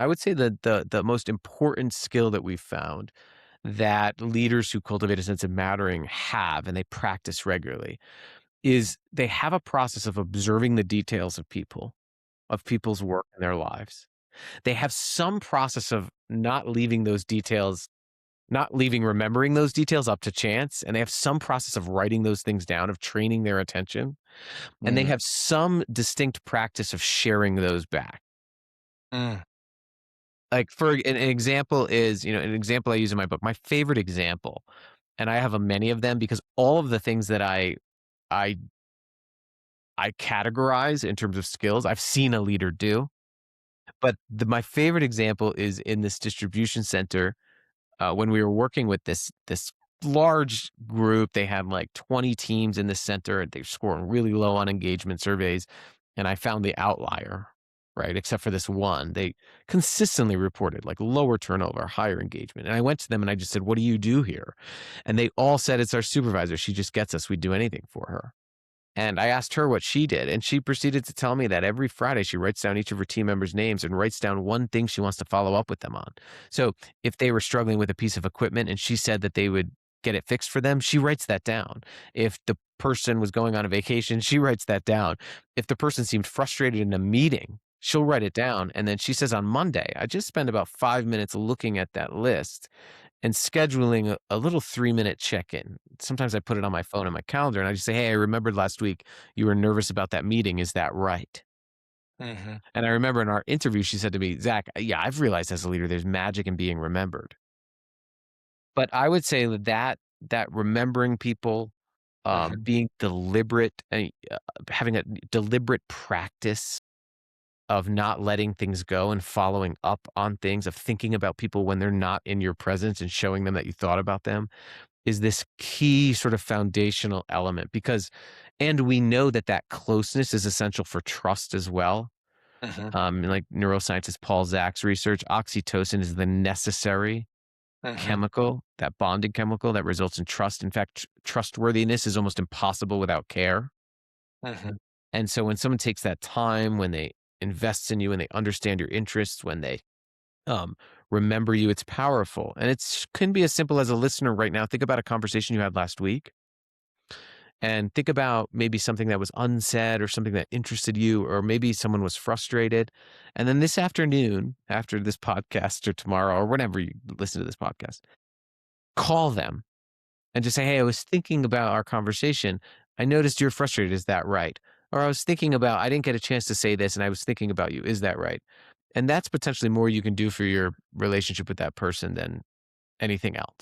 I would say that the most important skill that we've found that leaders who cultivate a sense of mattering have, and they practice regularly, is they have a process of observing the details of people, of people's work in their lives. They have some process of not leaving remembering those details up to chance, and they have some process of writing those things down, of training their attention, and they Mm, have some distinct practice of sharing those back. mm, Like, for an example is, an example I use in my book, my favorite example, and I have a many of them because all of the things that I I categorize in terms of skills, I've seen a leader do. But my favorite example is in this distribution center, when we were working with this large group. They had like 20 teams in the center, and they're scoring really low on engagement surveys, and I found the outlier, right? Except for this one. They consistently reported like lower turnover, higher engagement. And I went to them and I just said, "What do you do here?" And they all said, "It's our supervisor. She just gets us. We'd do anything for her." And I asked her what she did, and she proceeded to tell me that every Friday she writes down each of her team members' names and writes down one thing she wants to follow up with them on. So if they were struggling with a piece of equipment and she said that they would get it fixed for them, she writes that down. If the person was going on a vacation, she writes that down. If the person seemed frustrated in a meeting, she'll write it down. And then she says on Monday, I just spent about 5 minutes looking at that list and scheduling a little 3-minute check-in. Sometimes I put it on my phone and my calendar, and I just say, "Hey, I remembered last week you were nervous about that meeting. Is that right?" mhm, And I remember in our interview, she said to me, "Zach, yeah, I've realized as a leader, there's magic in being remembered." But I would say that remembering people, mhm, being deliberate, having a deliberate practice of not letting things go and following up on things, of thinking about people when they're not in your presence and showing them that you thought about them, is this key sort of foundational element. Because and we know that that closeness is essential for trust as well. mhm, Like neuroscientist Paul Zach's research, oxytocin is the necessary mhm, chemical, that bonding chemical that results in trust. In fact, trustworthiness is almost impossible without care. mhm, And so when someone takes that time, when they invest in you, when they understand your interests, when they um, remember you, it's powerful. And it's can be as simple as a listener right now. Think about a conversation you had last week and think about maybe something that was unsaid or something that interested you, or maybe someone was frustrated. And then this afternoon, after this podcast or tomorrow or whenever you listen to this podcast, call them and just say, "Hey, I was thinking about our conversation. I noticed you're frustrated. Is that right?" Or I didn't get a chance to say this and I was thinking about you. Is that right? And that's potentially more you can do for your relationship with that person than anything else.